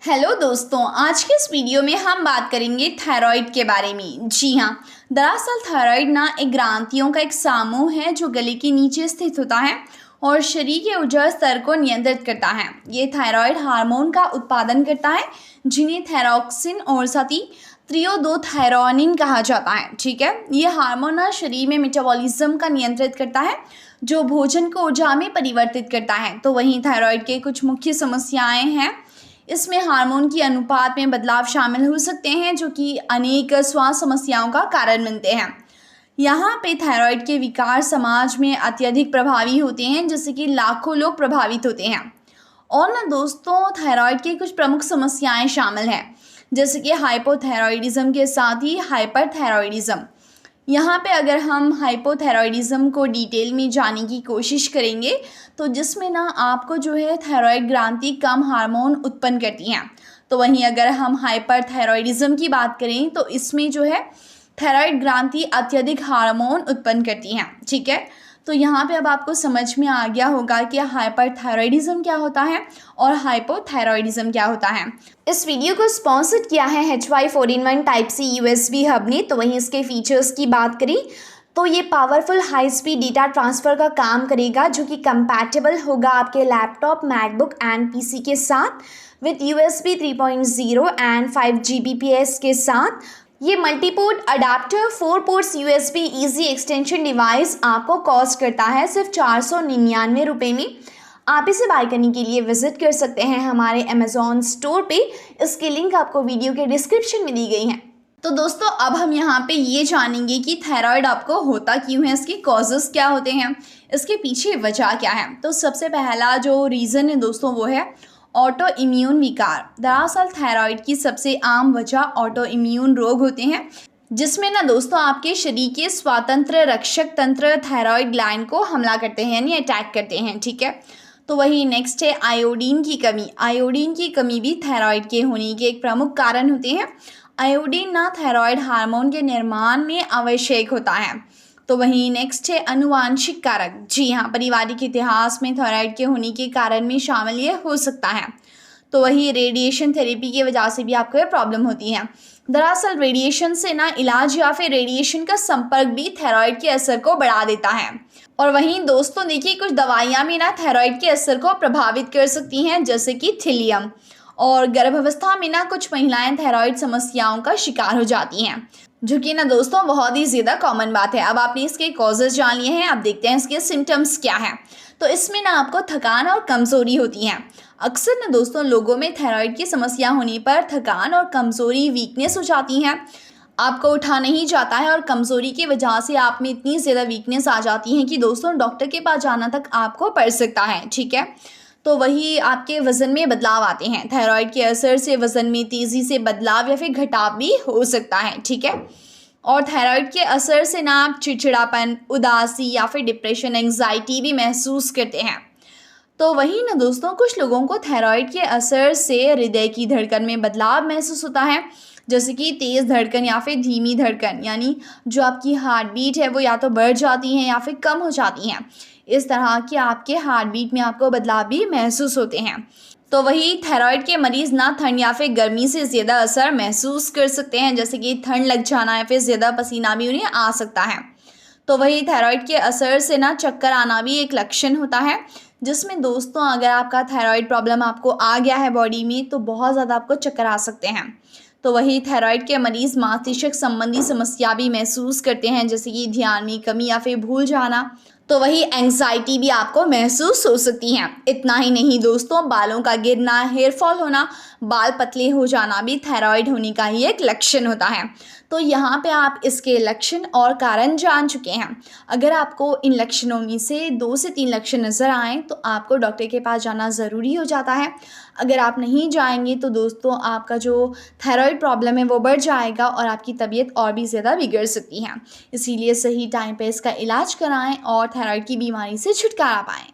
Hello दोस्तों, आज के इस वीडियो में हम बात करेंगे थायराइड के बारे में। जी हाँ, दरअसल थायराइड ना एक ग्रंथियों का एक समूह है जो गले के नीचे स्थित होता है और शरीर के ऊर्जा स्तर को नियंत्रित करता है। ये थायराइड हार्मोन का उत्पादन करता है जिन्हें थायरॉक्सिन और साथ ही त्रियोदोथायरोनिन कहा जाता है। ठीक है, ये हार्मोन ना शरीर में मेटाबॉलिज्म का नियंत्रित करता है जो भोजन को ऊर्जा में परिवर्तित करता है। तो वहीं थायराइड के कुछ मुख्य समस्याएं हैं। इसमें हार्मोन की अनुपात में बदलाव शामिल हो सकते हैं जो कि अनेक स्वास्थ्य समस्याओं का कारण बनते हैं। यहाँ पे थायराइड के विकार समाज में अत्यधिक प्रभावी होते हैं जिससे कि लाखों लोग प्रभावित होते हैं। और ना दोस्तों, थायराइड की कुछ प्रमुख समस्याएं शामिल हैं जैसे कि हाइपोथायरॉयडिज्म के साथ ही हाइपरथायरॉयडिज्म। यहाँ पे अगर हम हाइपोथायरॉयडिज्म को डिटेल में जानने की कोशिश करेंगे तो जिसमें ना आपको जो है थायराइड ग्रंथि कम हार्मोन उत्पन्न करती हैं। तो वहीं अगर हम हाइपरथायरॉयडिज्म की बात करें तो इसमें जो है थायराइड ग्रंथि अत्यधिक हार्मोन उत्पन्न करती हैं। ठीक है, तो यहाँ पे अब आपको समझ में आ गया होगा कि हाइपरथायरॉयडिज्म क्या होता है और हाइपोथायरॉयडिज्म क्या होता है। इस वीडियो को स्पॉन्सर किया है HY 4-in-1 type C USB hub ने। तो वहीं इसके फीचर्स की बात करें तो ये powerful high speed data transfer का काम करेगा जो कि कंपैटिबल होगा आपके लैपटॉप, मैकबुक एंड PC के साथ विद USB 3.0 एंड 5 Gbps के साथ। ये multiport adapter 4 ports USB easy extension device आपको कॉस्ट करता है सिर्फ 499 रुपये में। आप इसे बाय करने के लिए विजिट कर सकते हैं हमारे अमेज़ॉन स्टोर पे। इसकी लिंक आपको वीडियो के डिस्क्रिप्शन में दी गई है। तो दोस्तों, अब हम यहाँ पे ये जानेंगे कि थायराइड आपको होता क्यों है, इसके कॉजेज़ क्या होते हैं, इसके पीछे वजह क्या है। तो सबसे पहला जो रीज़न है दोस्तों वो है ऑटो इम्यून विकार। दरअसल थायराइड की सबसे आम वजह ऑटो इम्यून रोग होते हैं जिसमें ना दोस्तों आपके शरीर के स्वतंत्र रक्षक तंत्र थायराइड ग्लैंड को हमला करते हैं यानी अटैक करते हैं। ठीक है, तो वही नेक्स्ट है आयोडीन की कमी। आयोडीन की कमी भी थायराइड के होने के एक प्रमुख कारण होते हैं। आयोडीन ना थायराइड हार्मोन के निर्माण में आवश्यक होता है। तो वहीं नेक्स्ट है अनुवांशिक कारक। जी हाँ, पारिवारिक इतिहास में थायराइड के होने के कारण में शामिल ये हो सकता है। तो वही रेडिएशन थेरेपी की वजह से भी आपको ये प्रॉब्लम होती है। दरअसल रेडिएशन से ना इलाज या फिर रेडिएशन का संपर्क भी थायराइड के असर को बढ़ा देता है। और वहीं दोस्तों देखिए, कुछ दवाइयाँ भी ना थायराइड के असर को प्रभावित कर सकती हैं जैसे कि थिलियम। और गर्भावस्था में ना कुछ महिलाएं थायराइड समस्याओं का शिकार हो जाती हैं जो कि ना दोस्तों बहुत ही ज़्यादा कॉमन बात है। अब आपने इसके कॉजेज़ जान लिए हैं, अब देखते हैं इसके सिम्टम्स क्या हैं। तो इसमें ना आपको थकान और कमज़ोरी होती है। अक्सर ना दोस्तों लोगों में थायराइड की समस्या होने पर थकान और कमज़ोरी वीकनेस हो जाती हैं। आपको उठा नहीं जाता है और कमज़ोरी की वजह से आप में इतनी ज़्यादा वीकनेस आ जाती है कि दोस्तों डॉक्टर के पास जाना तक आपको पड़ सकता है। ठीक है, तो वही आपके वज़न में बदलाव आते हैं। थायराइड के असर से वज़न में तेज़ी से बदलाव या फिर घटाव भी हो सकता है। ठीक है, और थायराइड के असर से ना आप चिड़चिड़ापन, उदासी या फिर डिप्रेशन, एंग्जाइटी भी महसूस करते हैं। तो वही ना दोस्तों, कुछ लोगों को थायराइड के असर से हृदय की धड़कन में बदलाव महसूस होता है जैसे कि तेज़ धड़कन या फिर धीमी धड़कन, यानी जो आपकी हार्ट बीट है वो या तो बढ़ जाती हैं या फिर कम हो जाती हैं। इस तरह के आपके हार्ट बीट में आपको बदलाव भी महसूस होते हैं। तो वही थायराइड के मरीज़ ना ठंड या फिर गर्मी से ज़्यादा असर महसूस कर सकते हैं जैसे कि ठंड लग जाना या फिर ज़्यादा पसीना भी उन्हें आ सकता है। तो वही थायराइड के असर से ना चक्कर आना भी एक लक्षण होता है जिसमें दोस्तों अगर आपका थायराइड प्रॉब्लम आपको आ गया है बॉडी में तो बहुत ज़्यादा आपको चक्कर आ सकते हैं। तो वही थायराइड के मरीज़ मस्तिष्क संबंधी समस्या भी महसूस करते हैं जैसे कि ध्यान में कमी या फिर भूल जाना। तो वही एंग्जाइटी भी आपको महसूस हो सकती है। इतना ही नहीं दोस्तों, बालों का गिरना, हेयर फॉल होना, बाल पतले हो जाना भी थायराइड होने का ही एक लक्षण होता है। तो यहाँ पे आप इसके लक्षण और कारण जान चुके हैं। अगर आपको इन लक्षणों में से 2 से 3 लक्षण नज़र आएँ तो आपको डॉक्टर के पास जाना ज़रूरी हो जाता है। अगर आप नहीं जाएंगे तो दोस्तों आपका जो थायराइड प्रॉब्लम है वो बढ़ जाएगा और आपकी तबीयत और भी ज़्यादा बिगड़ सकती है। इसीलिए सही टाइम पे इसका इलाज कराएं और थायराइड की बीमारी से छुटकारा पाएं।